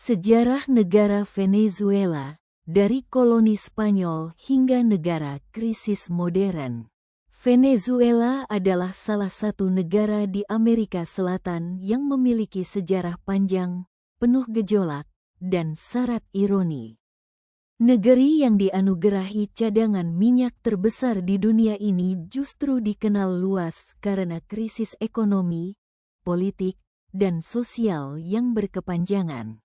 Sejarah negara Venezuela, dari koloni Spanyol hingga negara krisis modern. Venezuela adalah salah satu negara di Amerika Selatan yang memiliki sejarah panjang, penuh gejolak, dan syarat ironi. Negeri yang dianugerahi cadangan minyak terbesar di dunia ini justru dikenal luas karena krisis ekonomi, politik, dan sosial yang berkepanjangan.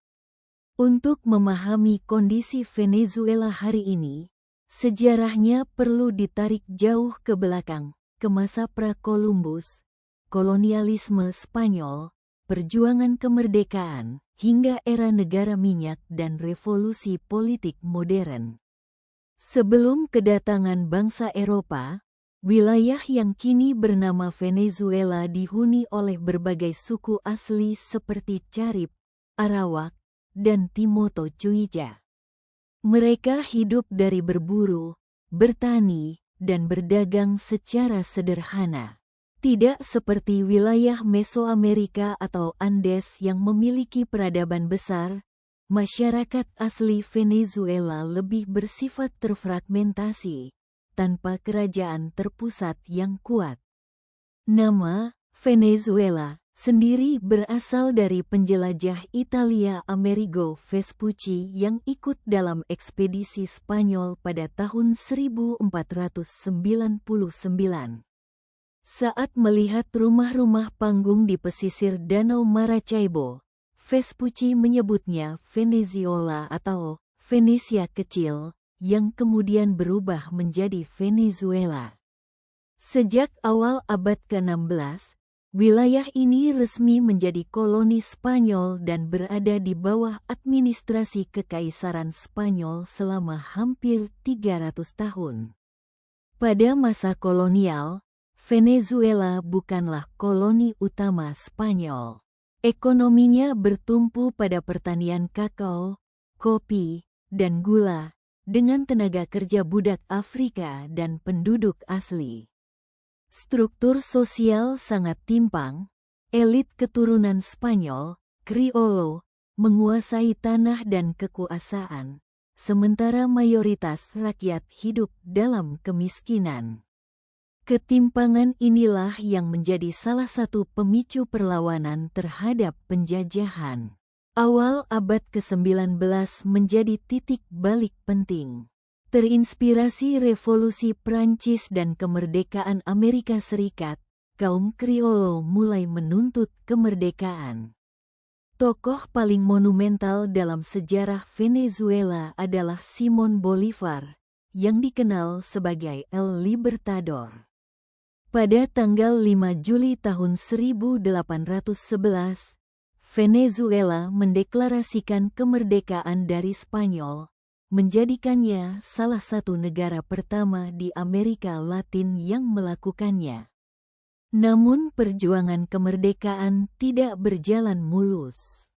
Untuk memahami kondisi Venezuela hari ini, sejarahnya perlu ditarik jauh ke belakang, ke masa pra-Columbus, kolonialisme Spanyol, perjuangan kemerdekaan, hingga era negara minyak dan revolusi politik modern. Sebelum kedatangan bangsa Eropa, wilayah yang kini bernama Venezuela dihuni oleh berbagai suku asli seperti Carib, Arawak, dan Timoto Cuica. Mereka hidup dari berburu, bertani, dan berdagang secara sederhana. Tidak seperti wilayah Mesoamerika atau Andes yang memiliki peradaban besar, masyarakat asli Venezuela lebih bersifat terfragmentasi, tanpa kerajaan terpusat yang kuat. Nama Venezuela sendiri berasal dari penjelajah Italia Amerigo Vespucci yang ikut dalam ekspedisi Spanyol pada tahun 1499. Saat melihat rumah-rumah panggung di pesisir Danau Maracaibo, Vespucci menyebutnya Venezuela atau Venesia kecil, yang kemudian berubah menjadi Venezuela. Sejak awal abad ke-16, wilayah ini resmi menjadi koloni Spanyol dan berada di bawah administrasi Kekaisaran Spanyol selama hampir 300 tahun. Pada masa kolonial, Venezuela bukanlah koloni utama Spanyol. Ekonominya bertumpu pada pertanian kakao, kopi, dan gula, dengan tenaga kerja budak Afrika dan penduduk asli. Struktur sosial sangat timpang, elit keturunan Spanyol, Kriolo, menguasai tanah dan kekuasaan, sementara mayoritas rakyat hidup dalam kemiskinan. Ketimpangan inilah yang menjadi salah satu pemicu perlawanan terhadap penjajahan. Awal abad ke-19 menjadi titik balik penting. Terinspirasi revolusi Prancis dan kemerdekaan Amerika Serikat, kaum Kriolo mulai menuntut kemerdekaan. Tokoh paling monumental dalam sejarah Venezuela adalah Simón Bolívar, yang dikenal sebagai El Libertador. Pada tanggal 5 Juli tahun 1811, Venezuela mendeklarasikan kemerdekaan dari Spanyol, menjadikannya salah satu negara pertama di Amerika Latin yang melakukannya. Namun perjuangan kemerdekaan tidak berjalan mulus.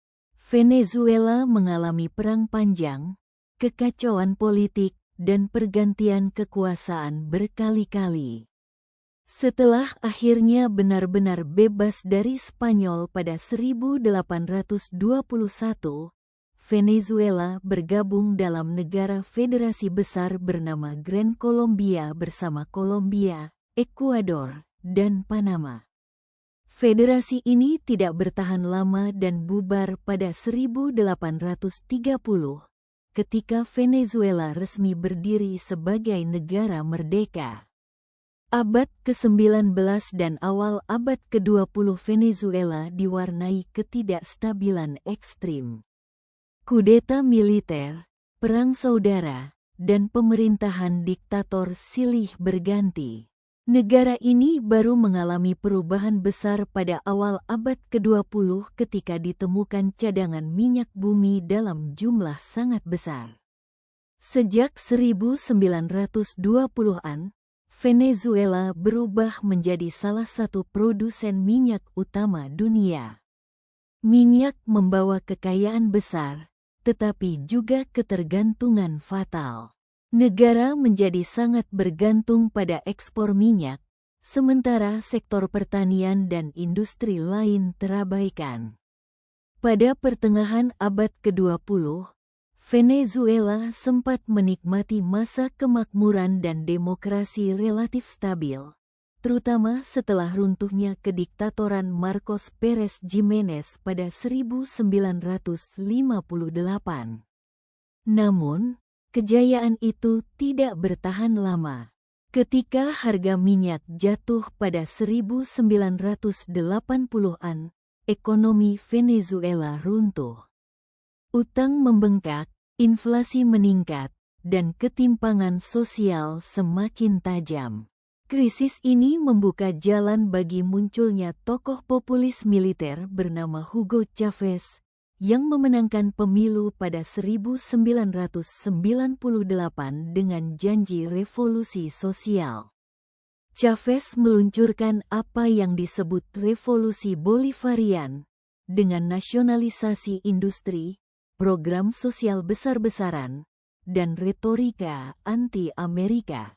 Venezuela mengalami perang panjang, kekacauan politik, dan pergantian kekuasaan berkali-kali. Setelah akhirnya benar-benar bebas dari Spanyol pada 1821, Venezuela bergabung dalam negara federasi besar bernama Gran Colombia bersama Kolombia, Ekuador, dan Panama. Federasi ini tidak bertahan lama dan bubar pada 1830, ketika Venezuela resmi berdiri sebagai negara merdeka. Abad ke-19 dan awal abad ke-20 Venezuela diwarnai ketidakstabilan ekstrim. Kudeta militer, perang saudara, dan pemerintahan diktator silih berganti. Negara ini baru mengalami perubahan besar pada awal abad ke-20 ketika ditemukan cadangan minyak bumi dalam jumlah sangat besar. Sejak 1920-an, Venezuela berubah menjadi salah satu produsen minyak utama dunia. Minyak membawa kekayaan besar, tetapi juga ketergantungan fatal. Negara menjadi sangat bergantung pada ekspor minyak, sementara sektor pertanian dan industri lain terabaikan. Pada pertengahan abad ke-20, Venezuela sempat menikmati masa kemakmuran dan demokrasi relatif stabil, terutama setelah runtuhnya kediktatoran Marcos Pérez Jiménez pada 1958. Namun, kejayaan itu tidak bertahan lama. Ketika harga minyak jatuh pada 1980-an, ekonomi Venezuela runtuh. Utang membengkak, inflasi meningkat, dan ketimpangan sosial semakin tajam. Krisis ini membuka jalan bagi munculnya tokoh populis militer bernama Hugo Chavez yang memenangkan pemilu pada 1998 dengan janji revolusi sosial. Chavez meluncurkan apa yang disebut revolusi Bolivarian dengan nasionalisasi industri, program sosial besar-besaran, dan retorika anti-Amerika.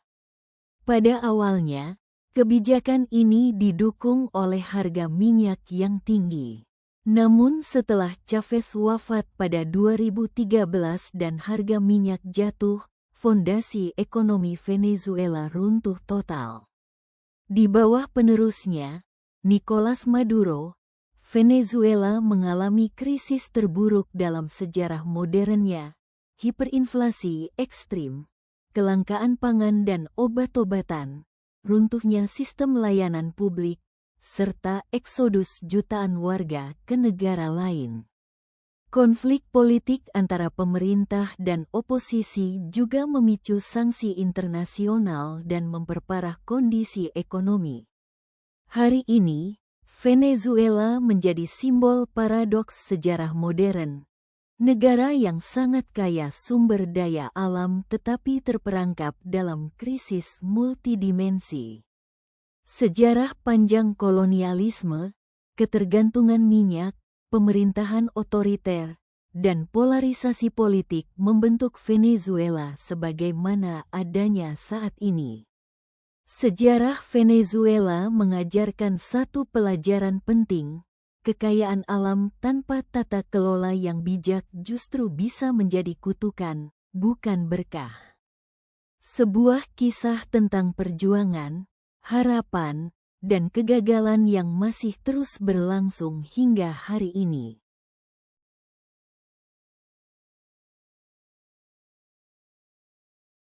Pada awalnya, kebijakan ini didukung oleh harga minyak yang tinggi. Namun setelah Chavez wafat pada 2013 dan harga minyak jatuh, fondasi ekonomi Venezuela runtuh total. Di bawah penerusnya, Nicolás Maduro, Venezuela mengalami krisis terburuk dalam sejarah modernnya, hiperinflasi ekstrim, kelangkaan pangan dan obat-obatan, runtuhnya sistem layanan publik, serta eksodus jutaan warga ke negara lain. Konflik politik antara pemerintah dan oposisi juga memicu sanksi internasional dan memperparah kondisi ekonomi. Hari ini, Venezuela menjadi simbol paradoks sejarah modern. Negara yang sangat kaya sumber daya alam tetapi terperangkap dalam krisis multidimensi. Sejarah panjang kolonialisme, ketergantungan minyak, pemerintahan otoriter, dan polarisasi politik membentuk Venezuela sebagaimana adanya saat ini. Sejarah Venezuela mengajarkan satu pelajaran penting, kekayaan alam tanpa tata kelola yang bijak justru bisa menjadi kutukan, bukan berkah. Sebuah kisah tentang perjuangan, harapan, dan kegagalan yang masih terus berlangsung hingga hari ini.